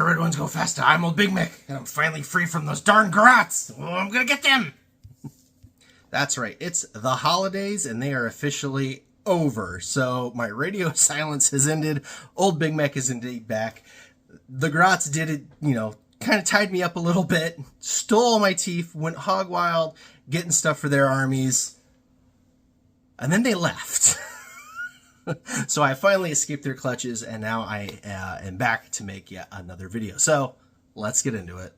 the red ones go faster. I'm old Big Mek, and I'm finally free from those darn garrots. Oh, I'm gonna get them. That's right, it's the holidays, and they are officially over. So my radio silence has ended. Old Big Mek is indeed back. The garrots did it, kind of tied me up a little bit, stole my teeth, went hog wild, getting stuff for their armies, and then they left. So I finally escaped their clutches, and now I am back to make yet another video. So let's get into it.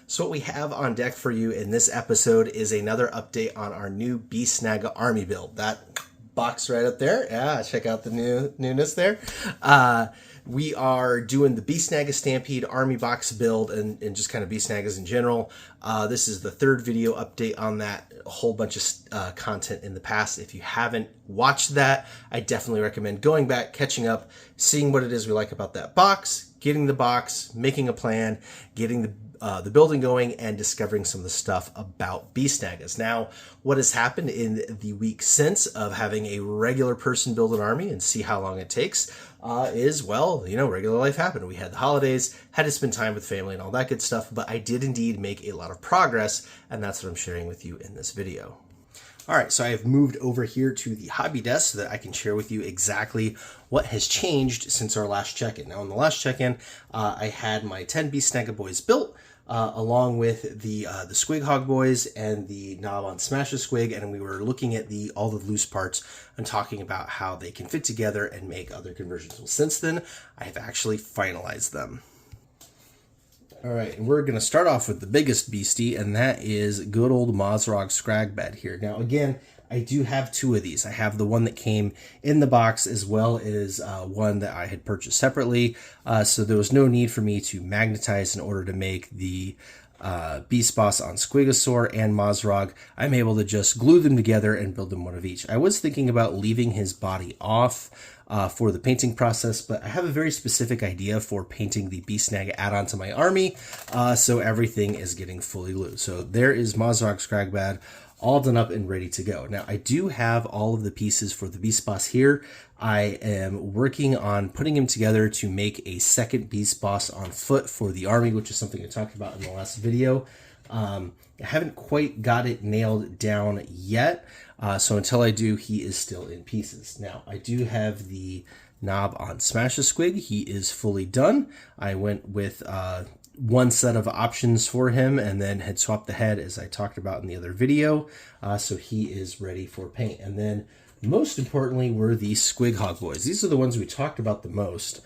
So what we have on deck for you in this episode is another update on our new Beastnagga Army Build. That box right up there. Yeah, check out the newness there. We are doing the Beastnagga Stampede Army Box build and just kind of Beastnaggas in general. This is the third video update on that. A whole bunch of content in the past. If you haven't watched that, I definitely recommend going back, catching up, seeing what it is we like about that box, getting the box, making a plan, getting the building going, and discovering some of the stuff about Beastnaggas. Now, what has happened in the week since of having a regular person build an army and see how long it takes is, well, regular life happened. We had the holidays, had to spend time with family and all that good stuff, but I did indeed make a lot of progress, and that's what I'm sharing with you in this video. All right, so I have moved over here to the hobby desk so that I can share with you exactly what has changed since our last check-in. Now, in the last check-in, I had my 10 Beastnagga boys built, along with the Squig Hog boys and the knob on Smash the Squig, and we were looking at all the loose parts and talking about how they can fit together and make other conversions. Well, since then, I have actually finalized them. All right, and we're going to start off with the biggest beastie, and that is good old Mozrog Scragbed here. Now, again, I do have two of these. I have the one that came in the box as well as one that I had purchased separately. So there was no need for me to magnetize in order to make the Beast Boss on Squigosaur and Mozrog. I'm able to just glue them together and build them one of each. I was thinking about leaving his body off for the painting process, but I have a very specific idea for painting the Beastnagga add-on to my army, so everything is getting fully glued. So there is Mozrog Scragbad, all done up and ready to go. Now, I do have all of the pieces for the Beast Boss here. I am working on putting him together to make a second Beast Boss on foot for the army, which is something I talked about in the last video. I haven't quite got it nailed down yet, so until I do, he is still in pieces. Now, I do have the knob on Smash the Squig. He is fully done. I went with one set of options for him and then had swapped the head as I talked about in the other video, so he is ready for paint. And then most importantly were the Squig Hog boys. These are the ones we talked about the most.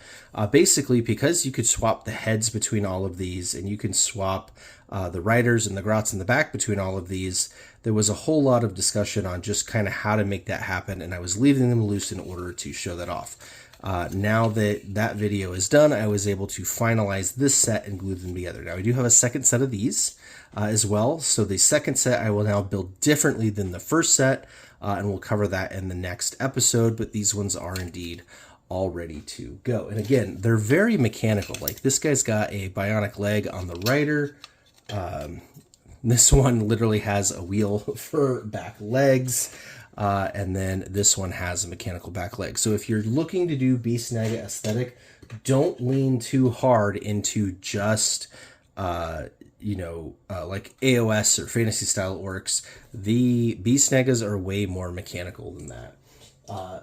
Basically, because you could swap the heads between all of these, and you can swap the riders and the grots in the back between all of these, there was a whole lot of discussion on just kind of how to make that happen, and I was leaving them loose in order to show that off. Now that video is done, I was able to finalize this set and glue them together. Now, I do have a second set of these as well. So the second set I will now build differently than the first set, and we'll cover that in the next episode, but these ones are indeed all ready to go. And again, they're very mechanical. Like, this guy's got a bionic leg on the rider. This one literally has a wheel for back legs. And then this one has a mechanical back leg. So if you're looking to do Beastnagga aesthetic, don't lean too hard into just, like AOS or fantasy style orcs. The Beastnaggas are way more mechanical than that.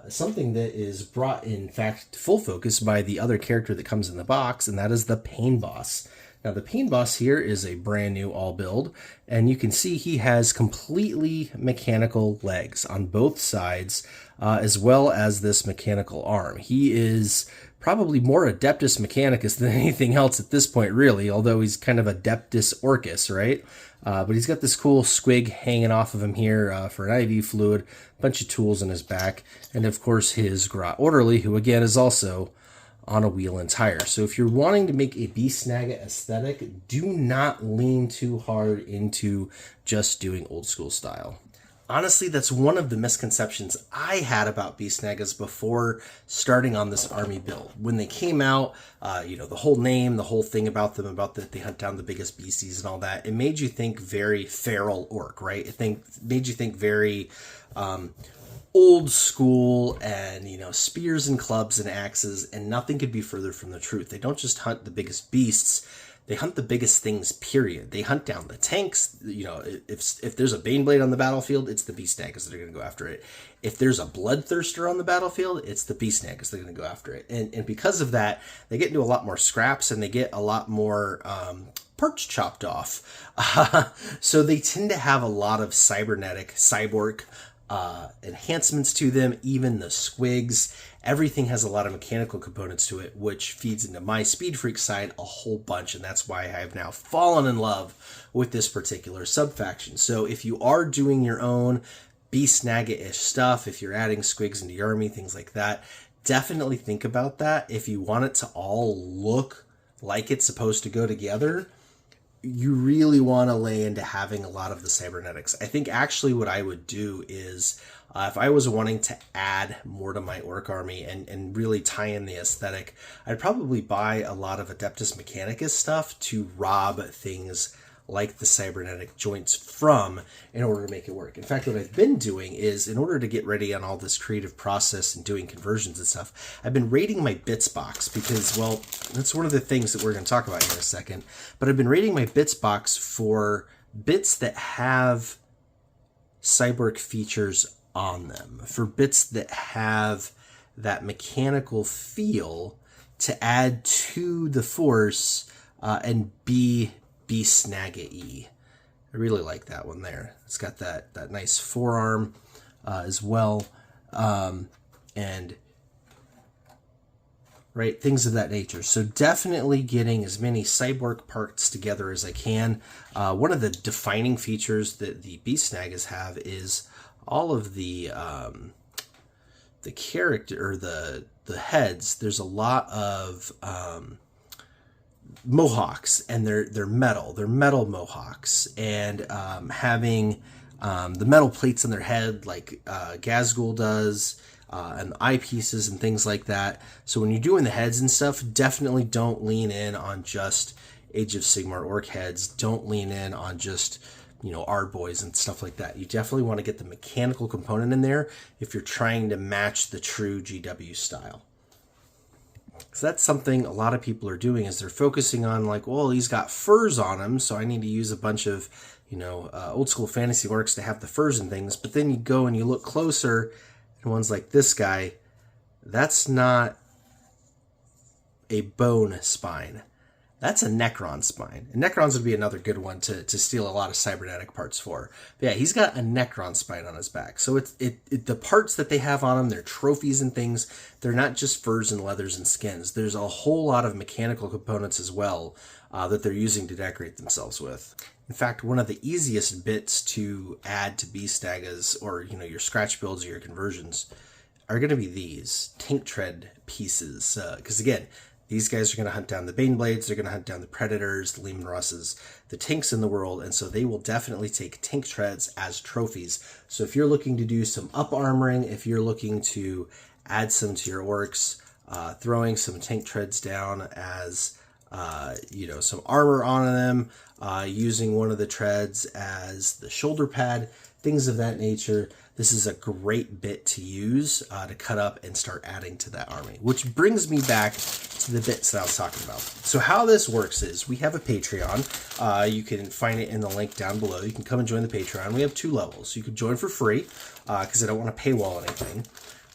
Something that is brought, in fact, to full focus by the other character that comes in the box, and that is the Pain Boss. Now, the Pain Boss here is a brand new all build, and you can see he has completely mechanical legs on both sides, as well as this mechanical arm. He is probably more Adeptus Mechanicus than anything else at this point, really, although he's kind of Adeptus Orcus, right? But he's got this cool squig hanging off of him here for an IV fluid, a bunch of tools in his back, and of course his Grot Orderly, who again is also on a wheel and tire. So if you're wanting to make a Beastnagga aesthetic, do not lean too hard into just doing old school style. Honestly, that's one of the misconceptions I had about Beastnaggas before starting on this army build. When they came out, the whole name, the whole thing about them, about that they hunt down the biggest beasties and all that, it made you think very feral orc, right? It made you think very old school and, you know, spears and clubs and axes, and nothing could be further from the truth. They don't just hunt the biggest beasts, they hunt the biggest things, period. They hunt down the tanks. You know, if there's a Baneblade on the battlefield, it's the Beastnaggas that are going to go after it. If there's a Bloodthirster on the battlefield, it's the Beastnaggas that are going to go after it. And because of that, they get into a lot more scraps, and they get a lot more parts chopped off. So they tend to have a lot of cyborg enhancements to them, even the squigs. Everything has a lot of mechanical components to it, which feeds into my Speed Freak side a whole bunch, and that's why I've now fallen in love with this particular subfaction. So if you are doing your own Beastnagga-ish stuff, if you're adding squigs into your army, things like that, definitely think about that. If you want it to all look like it's supposed to go together, you really want to lay into having a lot of the cybernetics. I think actually what I would do is, if I was wanting to add more to my orc army and really tie in the aesthetic, I'd probably buy a lot of Adeptus Mechanicus stuff to rob things like the cybernetic joints from in order to make it work. In fact, what I've been doing is, in order to get ready on all this creative process and doing conversions and stuff, I've been raiding my bits box because, well, that's one of the things that we're going to talk about here in a second, but I've been raiding my bits box for bits that have cyborg features on them, for bits that have that mechanical feel to add to the force and be Beastnagga-y. I really like that one there. It's got that nice forearm as well, and right, things of that nature. So definitely getting as many cyborg parts together as I can. One of the defining features that the Beastnaggas have is all of the character, or the heads. There's a lot of mohawks, and they're metal mohawks, and having the metal plates on their head like Gazgul does, and eyepieces and things like that. So when you're doing the heads and stuff, definitely don't lean in on just Age of Sigmar orc heads. Don't lean in on just, you know, Ardboys and stuff like that. You definitely want to get the mechanical component in there if you're trying to match the true GW style. So that's something a lot of people are doing, is they're focusing on, like, well, he's got furs on him, so I need to use a bunch of, you know, old school fantasy orcs to have the furs and things. But then you go and you look closer, and one's like this guy, that's not a bone spine. That's a Necron spine. And Necrons would be another good one to steal a lot of cybernetic parts for. But yeah, he's got a Necron spine on his back. So the parts that they have on him, they're trophies and things. They're not just furs and leathers and skins. There's a whole lot of mechanical components as well that they're using to decorate themselves with. In fact, one of the easiest bits to add to Beastnaggas, or, you know, your scratch builds or your conversions, are going to be these tank tread pieces. Because again, these guys are going to hunt down the Baneblades, they're going to hunt down the Predators, the Leman Russes, the tanks in the world, and so they will definitely take tank treads as trophies. So if you're looking to do some up-armoring, if you're looking to add some to your orcs, throwing some tank treads down as, you know, some armor on them, using one of the treads as the shoulder pad, things of that nature, this is a great bit to use to cut up and start adding to that army. Which brings me back to the bits that I was talking about. So how this works is, we have a Patreon. You can find it in the link down below. You can come and join the Patreon. We have 2 levels. You can join for free, because I don't want to paywall anything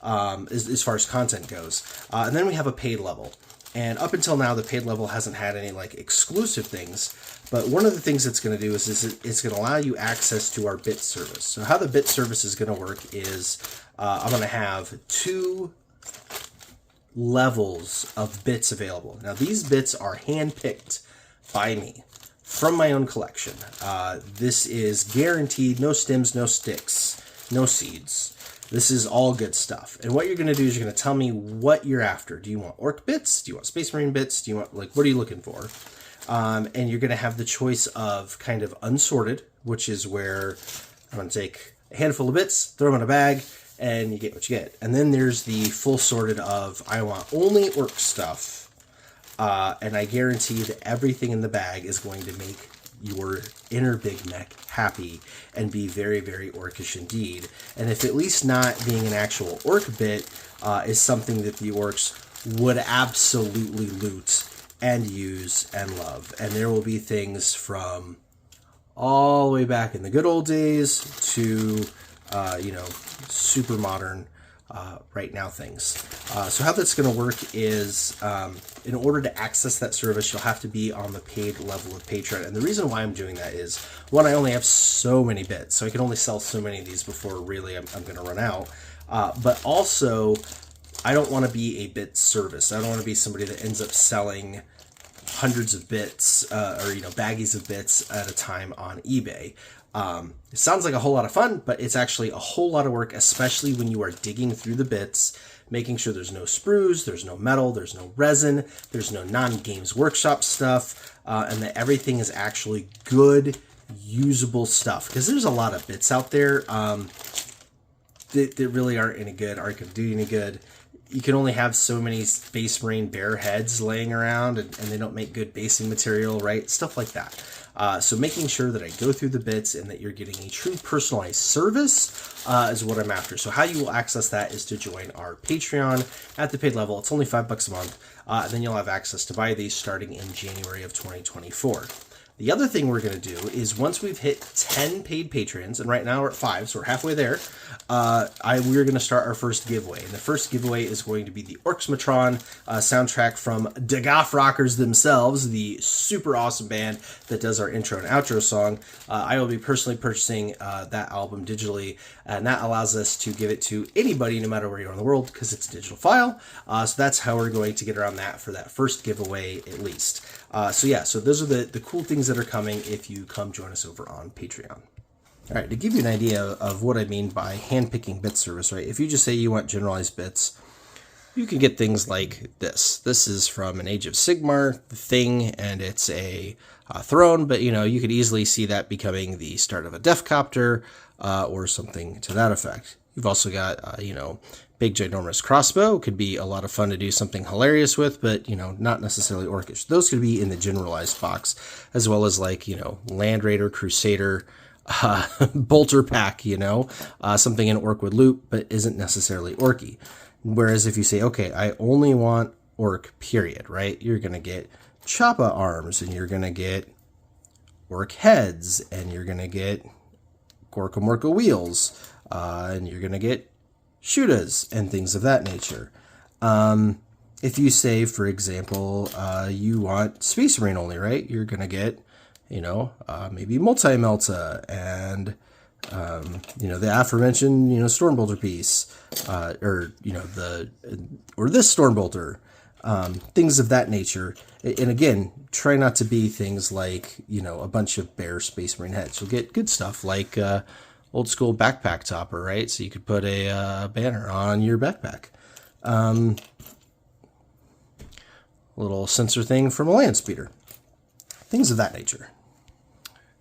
as far as content goes. And then we have a paid level. And up until now, the paid level hasn't had any, like, exclusive things. But one of the things it's going to do is it's going to allow you access to our bit service. So how the bit service is going to work is I'm going to have 2 levels of bits available. Now, these bits are hand-picked by me from my own collection. This is guaranteed, no stems, no sticks, no seeds. This is all good stuff. And what you're going to do is you're going to tell me what you're after. Do you want orc bits? Do you want space marine bits? Do you want, like, what are you looking for? And you're going to have the choice of kind of unsorted, which is where I'm going to take a handful of bits, throw them in a bag, and you get what you get. And then there's the full sorted of, I want only orc stuff, and I guarantee that everything in the bag is going to make your inner Big Mek happy and be very, very orcish indeed. And if at least not being an actual orc bit is something that the orcs would absolutely loot and use and love. And there will be things from all the way back in the good old days to, you know, super modern right now things. So how that's going to work is in order to access that service, you'll have to be on the paid level of Patreon. And the reason why I'm doing that is, one, I only have so many bits, so I can only sell so many of these before really I'm going to run out. But also, I don't want to be a bit service. I don't want to be somebody that ends up selling hundreds of bits or, you know, baggies of bits at a time on eBay. It sounds like a whole lot of fun, but it's actually a whole lot of work, especially when you are digging through the bits, making sure there's no sprues, there's no metal, there's no resin, there's no non-Games Workshop stuff, and that everything is actually good, usable stuff. Because there's a lot of bits out there that really aren't any good, aren't going to do any good. You can only have so many Space Marine bear heads laying around, and they don't make good basing material, right? Stuff like that. So making sure that I go through the bits and that you're getting a true personalized service is what I'm after. So how you will access that is to join our Patreon at the paid level. It's only $5 a month. And then you'll have access to buy these starting in January of 2024. The other thing we're going to do is once we've hit 10 paid patrons, and right now we're at 5, so we're halfway there, we're going to start our first giveaway. And the first giveaway is going to be the Orksmatron soundtrack from Daggoff Rockers themselves, the super awesome band that does our intro and outro song. I will be personally purchasing that album digitally, and that allows us to give it to anybody, no matter where you are in the world, because it's a digital file. So that's how we're going to get around that for that first giveaway at least. So yeah, so those are the cool things that are coming if you come join us over on Patreon. All right, to give you an idea of what I mean by handpicking bit service, right? If you just say you want generalized bits, you can get things like this. This is from an Age of Sigmar thing, and it's a throne, but you know, you could easily see that becoming the start of a Deathcopter or something to that effect. You've also got, you know, big ginormous crossbow. Could be a lot of fun to do something hilarious with, but, you know, not necessarily orcish. Those could be in the generalized box, as well as like, you know, Land Raider, Crusader, Bolter Pack, you know, something an orc would loot, but isn't necessarily orky. Whereas if you say, okay, I only want orc, period, right? You're going to get Choppa arms, and you're going to get orc heads, and you're going to get Gorka Morka wheels, and you're going to get Shootas and things of that nature. If you say, for example, you want Space Marine only, right? You're going to get, you know, maybe Multi-Melta and, you know, the aforementioned, you know, Stormbolter piece, or, you know, or this Stormbolter, things of that nature. And again, try not to be things like, you know, a bunch of bare Space Marine heads. You'll get good stuff like, old school backpack topper, right? So you could put a banner on your backpack. Little sensor thing from a land speeder. Things of that nature.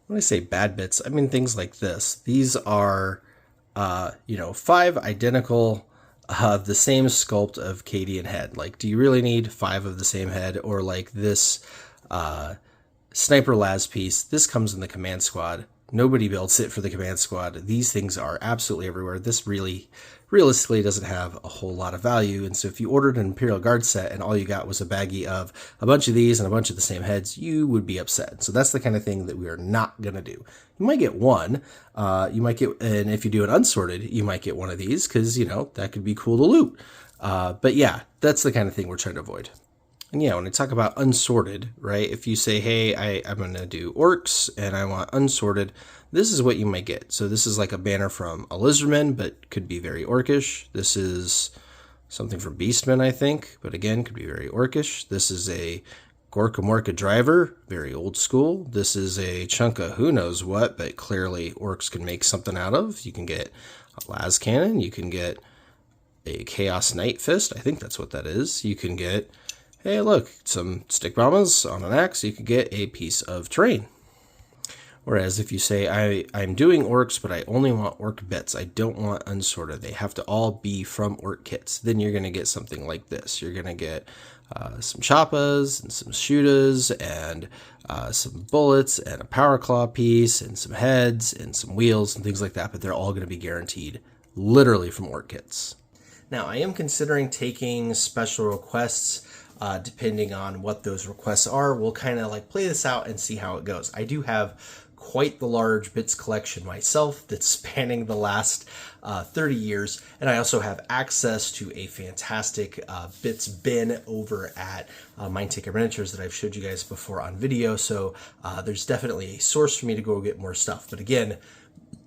When I say bad bits, I mean things like this. These are, you know, 5 identical, the same sculpt of Cadian head. Like, do you really need 5 of the same head? Or like this Sniper Las piece. This comes in the command squad. Nobody builds it for the command squad. These things are absolutely everywhere. This really, realistically doesn't have a whole lot of value. And so if you ordered an Imperial Guard set and all you got was a baggie of a bunch of these and a bunch of the same heads, you would be upset. So that's the kind of thing that we are not going to do. You might get one. You might get, and if you do an unsorted, you might get one of these because, you know, that could be cool to loot. But yeah, that's the kind of thing we're trying to avoid. And yeah, when I talk about unsorted, right, if you say, hey, I'm going to do orcs and I want unsorted, this is what you might get. So this is like a banner from a lizardman, but could be very orcish. This is something from Beastman, I think, but again, could be very orcish. This is a Gorka Morka driver, very old school. This is a chunk of who knows what, but clearly orcs can make something out of. You can get a las cannon. You can get a Chaos Knight Fist. I think that's what that is. You can get, hey, look, some stick bombas on an axe. You could get a piece of terrain. Whereas if you say, I'm doing orcs, but I only want orc bits, I don't want unsorted, they have to all be from orc kits, then you're going to get something like this. You're going to get some choppas and some shootas and some bullets and a power claw piece and some heads and some wheels and things like that, but they're all going to be guaranteed literally from orc kits. Now, I am considering taking special requests depending on what those requests are. We'll kind of like play this out and see how it goes. I do have quite the large bits collection myself that's spanning the last 30 years. And I also have access to a fantastic bits bin over at Mindtaker Miniatures that I've showed you guys before on video. So there's definitely a source for me to go get more stuff. But again,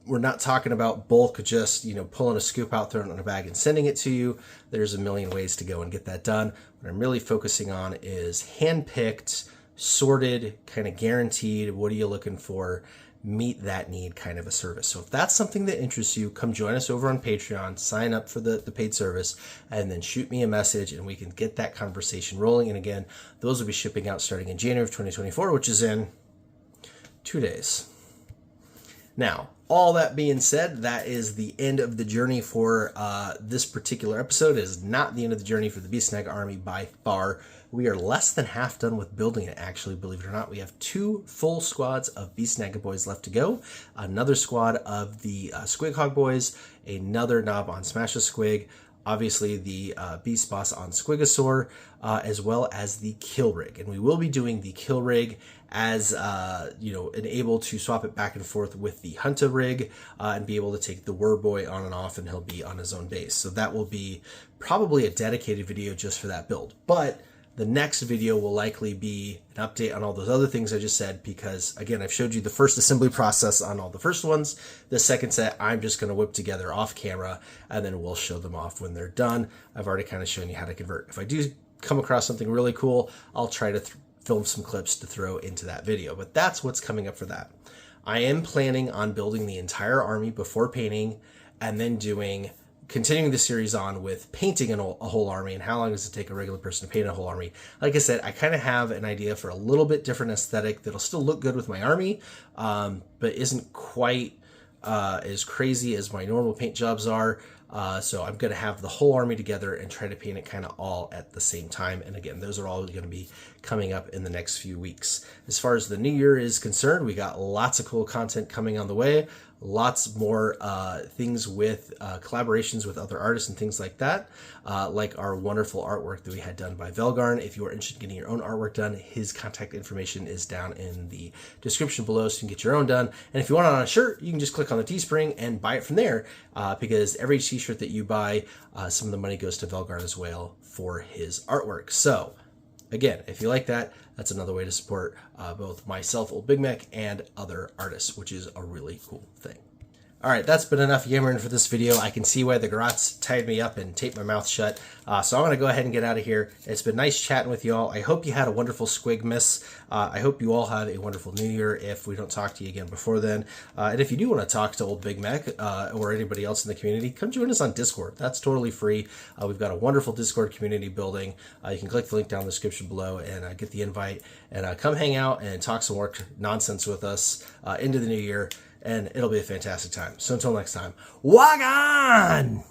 we're not talking about bulk, just, you know, pulling a scoop out, throwing it in a bag and sending it to you. There's a million ways to go and get that done. What I'm really focusing on is hand-picked, sorted, kind of guaranteed, what are you looking for, meet that need kind of a service. So if that's something that interests you, come join us over on Patreon, sign up for the paid service, and then shoot me a message and we can get that conversation rolling. And again, those will be shipping out starting in January of 2024, which is in 2 days. Now, all that being said, that is the end of the journey for this particular episode. It is not the end of the journey for the Beastnagga Army by far. We are less than half done with building it, actually, believe it or not. We have 2 full squads of Beastnagga boys left to go, another squad of the Squig Hog boys, another knob on Smash a Squig, obviously the Beast Boss on Squigosaur, as well as the Kill Rig. And we will be doing the Kill Rig as, you know, and able to swap it back and forth with the Hunter Rig and be able to take the Werboy on and off, and he'll be on his own base. So that will be probably a dedicated video just for that build. But the next video will likely be an update on all those other things I just said, because again, I've showed you the first assembly process on all the first ones. The second set, I'm just going to whip together off camera, and then we'll show them off when they're done. I've already kind of shown you how to convert. If I do come across something really cool, I'll try to film some clips to throw into that video, but that's what's coming up for that. I am planning on building the entire army before painting, and then continuing the series on with painting a whole army. And how long does it take a regular person to paint a whole army? Like I said, I kind of have an idea for a little bit different aesthetic that'll still look good with my army, but isn't quite as crazy as my normal paint jobs are. So I'm going to have the whole army together and try to paint it kind of all at the same time. And again, those are all going to be coming up in the next few weeks. As far as the new year is concerned, we got lots of cool content coming on the way. Lots more things with collaborations with other artists and things like that, like our wonderful artwork that we had done by Velgarn. If you are interested in getting your own artwork done, his contact information is down in the description below, so you can get your own done. And if you want it on a shirt, you can just click on the Teespring and buy it from there, because every t-shirt that you buy, some of the money goes to Velgarn as well for his artwork. So again, if you like that, that's another way to support both myself, Old Big Mek, and other artists, which is a really cool thing. All right, that's been enough yammering for this video. I can see why the garrots tied me up and taped my mouth shut. So I'm going to go ahead and get out of here. It's been nice chatting with you all. I hope you had a wonderful Squigmas. I hope you all have a wonderful New Year if we don't talk to you again before then. And if you do want to talk to Old Big Mek or anybody else in the community, come join us on Discord. That's totally free. We've got a wonderful Discord community building. You can click the link down in the description below and get the invite. And come hang out and talk some work nonsense with us into the new year. And it'll be a fantastic time. So until next time, Wagon!